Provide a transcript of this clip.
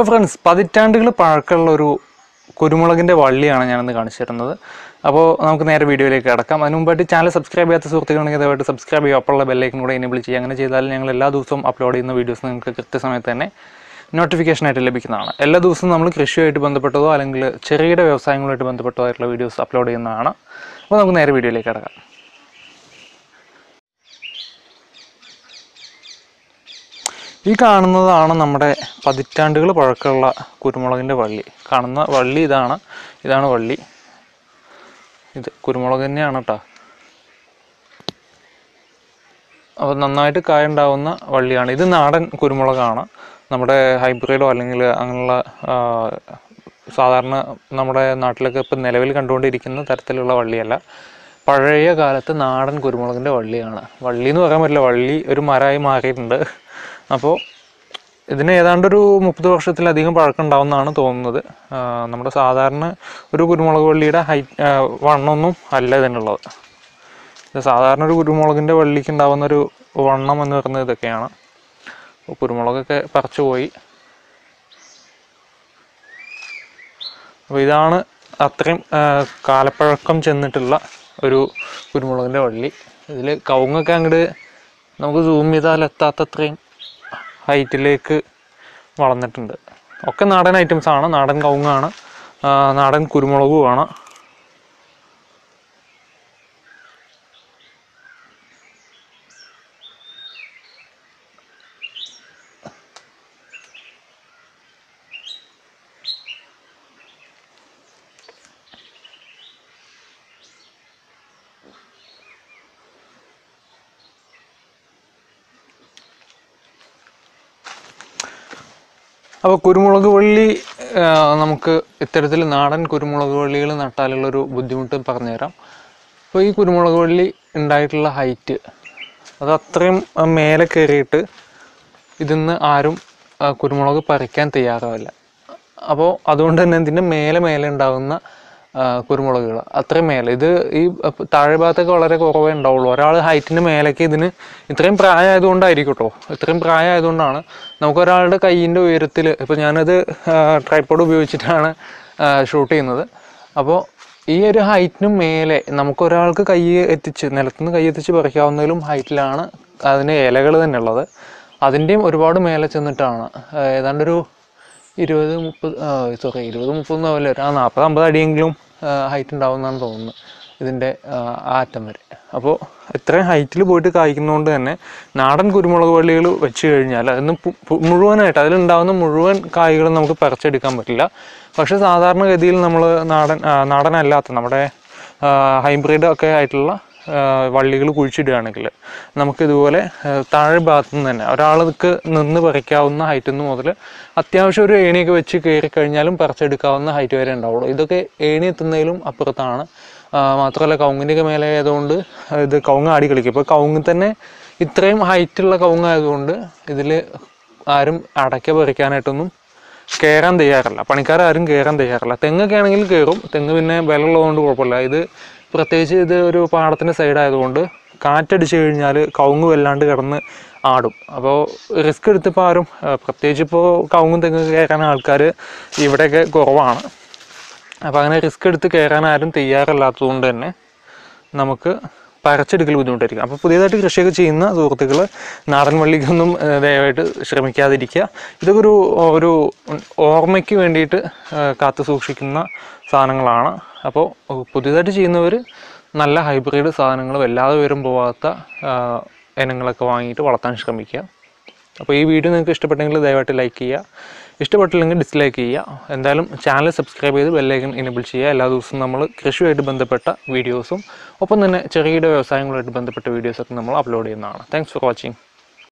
Hello friends, പതിറ്റാണ്ടുകൾ പഴക്കമുള്ള ഒരു കുരുമുളകിൻ്റെ വള്ളിയാണ് ഞാനിന്ന് കാണിച്ചു തരുന്നത്. അപ്പോൾ നമുക്ക് നേരെ വീഡിയോയിലേക്ക് കിടക്കാം. അതിന് മുമ്പായിട്ട് ചാനൽ സബ്സ്ക്രൈബ് ചെയ്യാത്ത സുഹൃത്തുക്കളുണ്ടെങ്കിൽ ദയവായിട്ട് സബ്സ്ക്രൈബ് ചെയ്യുക. അപ്പോഴുള്ള ബെല്ലൈക്കൻ കൂടെ എനേബിൾ ചെയ്യുക. അങ്ങനെ ചെയ്താൽ ഞങ്ങൾ എല്ലാ ദിവസവും അപ്ലോഡ് ചെയ്യുന്ന വീഡിയോസ് നിങ്ങൾക്ക് കൃത്യസമയത്ത് തന്നെ നോട്ടിഫിക്കേഷനായിട്ട് ലഭിക്കുന്നതാണ്. എല്ലാ ദിവസവും നമ്മൾ കൃഷിയുമായിട്ട് ബന്ധപ്പെട്ടതോ അല്ലെങ്കിൽ ചെറുകിട വ്യവസായങ്ങളുമായിട്ട് ബന്ധപ്പെട്ടോ ആയിട്ടുള്ള വീഡിയോസ് അപ്ലോഡ് ചെയ്യുന്നതാണ്. അപ്പോൾ നമുക്ക് നേരെ വീഡിയോയിലേക്ക് കിടക്കാം. ഈ കാണുന്നതാണ് നമ്മുടെ പതിറ്റാണ്ടുകൾ പഴക്കമുള്ള കുരുമുളകിൻ്റെ വള്ളി. കാണുന്ന വള്ളി ഇതാണ് വള്ളി. ഇത് കുരുമുളക് തന്നെയാണ് കേട്ടോ. അപ്പോൾ നന്നായിട്ട് കായ ഉണ്ടാവുന്ന വള്ളിയാണ്. ഇത് നാടൻ കുരുമുളകാണ്. നമ്മുടെ ഹൈബ്രിഡോ അല്ലെങ്കിൽ അങ്ങനെയുള്ള സാധാരണ നമ്മുടെ നാട്ടിലൊക്കെ ഇപ്പം നിലവിൽ കണ്ടുകൊണ്ടിരിക്കുന്ന തരത്തിലുള്ള വള്ളിയല്ല. പഴയ കാലത്ത് നാടൻ കുരുമുളകിൻ്റെ വള്ളിയാണ്. വള്ളി എന്ന് പറയാൻ പറ്റില്ല, വള്ളി ഒരു മരമായി മാറിയിട്ടുണ്ട്. അപ്പോൾ ഇതിന് ഏതാണ്ടൊരു 30 വർഷത്തിലധികം പഴക്കം ഉണ്ടാവുമെന്നാണ് തോന്നുന്നത്. നമ്മുടെ സാധാരണ ഒരു കുരുമുളക് വള്ളിയുടെ വണ്ണമൊന്നും അല്ല ഇതിനുള്ളത്. ഇത് സാധാരണ ഒരു കുരുമുളകിൻ്റെ വള്ളിക്ക് ഉണ്ടാകുന്നൊരു വണ്ണം എന്ന് പറയുന്നത് ഇതൊക്കെയാണ്. കുരുമുളകൊക്കെ പറിച്ചു പോയി. അപ്പോൾ ഇതാണ് അത്രയും കാലപ്പഴക്കം ചെന്നിട്ടുള്ള ഒരു കുരുമുളകിൻ്റെ വള്ളി. ഇതിൽ കവുങ്ങൊക്കെ അങ്ങോട്ട് നമുക്ക് സൂം ചെയ്താൽ എത്താത്തത്രയും ഹൈറ്റിലേക്ക് വളർന്നിട്ടുണ്ട്. ഒക്കെ നാടൻ ഐറ്റംസാണ്. നാടൻ കവുങ്ങാണ്, നാടൻ കുരുമുളകുമാണ്. അപ്പോൾ കുരുമുളക് വള്ളി നമുക്ക് ഇത്തരത്തിൽ നാടൻ കുരുമുളക് വള്ളികൾ നട്ടാലുള്ളൊരു ബുദ്ധിമുട്ട് പറഞ്ഞുതരാം. അപ്പോൾ ഈ കുരുമുളക് വള്ളി ഉണ്ടായിട്ടുള്ള ഹൈറ്റ് അത് അത്രയും മേലെ കയറിയിട്ട് ഇതിന്ന് ആരും കുരുമുളക് പറിക്കാൻ തയ്യാറാവില്ല. അപ്പോൾ അതുകൊണ്ട് തന്നെ ഇതിൻ്റെ മേലെ ഉണ്ടാകുന്ന കുരുമുളകുകൾ അത്രയും മേലെ, ഇത് ഈ താഴെ ഭാഗത്തൊക്കെ വളരെ കുറവേ ഉണ്ടാവുള്ളൂ. ഒരാൾ ഹൈറ്റിൻ്റെ മേലേക്ക് ഇതിന് ഇത്രയും പ്രായമായതുകൊണ്ടായിരിക്കും കേട്ടോ. ഇത്രയും പ്രായമായതുകൊണ്ടാണ് നമുക്കൊരാളുടെ കൈയിൻ്റെ ഉയരത്തിൽ, ഇപ്പോൾ ഞാനത് ട്രൈപോഡ് ഉപയോഗിച്ചിട്ടാണ് ഷൂട്ട് ചെയ്യുന്നത്. അപ്പോൾ ഈ ഒരു ഹൈറ്റിനും മേലെ നമുക്കൊരാൾക്ക് നിലത്തുനിന്ന് കൈ എത്തിച്ച് പറിക്കാവുന്നതിലും ഹൈറ്റിലാണ് അതിന് ഇലകൾ തന്നെ ഉള്ളത്. അതിൻ്റെയും ഒരുപാട് മേലെ ചെന്നിട്ടാണ് ഏതാണ്ടൊരു 20-30 ആവില്ല, ഒരു 40-50 അടിയെങ്കിലും ഹൈറ്റ് ഉണ്ടാവുമെന്നാണ് തോന്നുന്നത് ഇതിൻ്റെ അറ്റം വരെ. അപ്പോൾ ഇത്രയും ഹൈറ്റിൽ പോയിട്ട് കായ്ക്കുന്നതുകൊണ്ട് തന്നെ നാടൻ കുരുമുളക് വള്ളികൾ വെച്ച് കഴിഞ്ഞാൽ അതിന് മുഴുവനായിട്ട് അതിലുണ്ടാകുന്ന മുഴുവൻ കായ്കളും നമുക്ക് പറിച്ചെടുക്കാൻ പറ്റില്ല. പക്ഷേ സാധാരണഗതിയിൽ നമ്മൾ നാടനല്ലാത്ത നമ്മുടെ ഹൈബ്രിഡ് ഒക്കെ ആയിട്ടുള്ള വള്ളികൾ കുഴിച്ചിടുകയാണെങ്കിൽ നമുക്കിതുപോലെ താഴെ ഭാഗത്തു നിന്ന് തന്നെ ഒരാൾക്ക് നിന്ന് പറിക്കാവുന്ന ഹൈറ്റിൽ നിന്ന് മുതൽ അത്യാവശ്യം ഒരു ഏണിയൊക്കെ വെച്ച് കയറി കഴിഞ്ഞാലും പറിച്ചെടുക്കാവുന്ന ഹൈറ്റ് വരെ ഉണ്ടാവുള്ളൂ. ഇതൊക്കെ ഏണി എത്തുന്നതിലും അപ്പുറത്താണ്. മാത്രമല്ല കവുങ്ങിൻ്റെയൊക്കെ മേലെ ആയതുകൊണ്ട് ഇത് കവുങ്ങ് ആടി കളിക്കും. ഇപ്പോൾ കവുങ്ങിൽ തന്നെ ഇത്രയും ഹൈറ്റുള്ള കവുങ്ങായതുകൊണ്ട് ഇതിൽ ആരും അടയ്ക്ക പറിക്കാനായിട്ടൊന്നും കയറാൻ തയ്യാറല്ല. പണിക്കാരും കയറാൻ തയ്യാറല്ല. തെങ്ങൊക്കെ ആണെങ്കിൽ കയറും. തെങ്ങ് പിന്നെ ബലമുള്ളതുകൊണ്ട് കുഴപ്പമില്ല. ഇത് പ്രത്യേകിച്ച് ഇത് ഒരു പാടത്തിൻ്റെ സൈഡായതുകൊണ്ട് കാറ്റടിച്ച് കഴിഞ്ഞാൽ കവുങ്ങ് വല്ലാണ്ട് കിടന്ന് ആടും. അപ്പോൾ റിസ്ക് എടുത്തിപ്പോൾ ആരും, പ്രത്യേകിച്ച് ഇപ്പോൾ കവുങ്ങും തെങ്ങ് കയറാൻ ആൾക്കാർ ഇവിടെയൊക്കെ കുറവാണ്. അപ്പോൾ അങ്ങനെ റിസ്ക് എടുത്ത് കയറാൻ ആരും തയ്യാറല്ലാത്തതുകൊണ്ട് തന്നെ നമുക്ക് പറിച്ചെടുക്കൽ ബുദ്ധിമുട്ടായിരിക്കും. അപ്പോൾ പുതിയതായിട്ട് കൃഷിയൊക്കെ ചെയ്യുന്ന സുഹൃത്തുക്കൾ നാടൻ വള്ളിക്കൊന്നും ദയവായിട്ട് ശ്രമിക്കാതിരിക്കുക. ഇതൊക്കെ ഒരു ഓർമ്മയ്ക്ക് വേണ്ടിയിട്ട് കാത്തു സൂക്ഷിക്കുന്ന സാധനങ്ങളാണ്. അപ്പോൾ പുതിയതായിട്ട് ചെയ്യുന്നവർ നല്ല ഹൈബ്രിഡ് സാധനങ്ങൾ വല്ലാതെ ഉയരം പോകാത്ത ഇനങ്ങളൊക്കെ വാങ്ങിയിട്ട് വളർത്താൻ ശ്രമിക്കുക. അപ്പോൾ ഈ വീഡിയോ നിങ്ങൾക്ക് ഇഷ്ടപ്പെട്ടെങ്കിൽ ദയവായിട്ട് ലൈക്ക് ചെയ്യുക, ഇഷ്ടപ്പെട്ടില്ലെങ്കിൽ ഡിസ്ലൈക്ക് ചെയ്യുക. എന്തായാലും ചാനൽ സബ്സ്ക്രൈബ് ചെയ്ത് ബെല്ലൈക്കൺ എനേബിൾ ചെയ്യുക. എല്ലാ ദിവസവും നമ്മൾ കൃഷിയുമായിട്ട് ബന്ധപ്പെട്ട വീഡിയോസും ഒപ്പം തന്നെ ചെറുകിട വ്യവസായങ്ങളുമായിട്ട് ബന്ധപ്പെട്ട വീഡിയോസൊക്കെ നമ്മൾ അപ്ലോഡ് ചെയ്യുന്നതാണ്. Thanks for watching.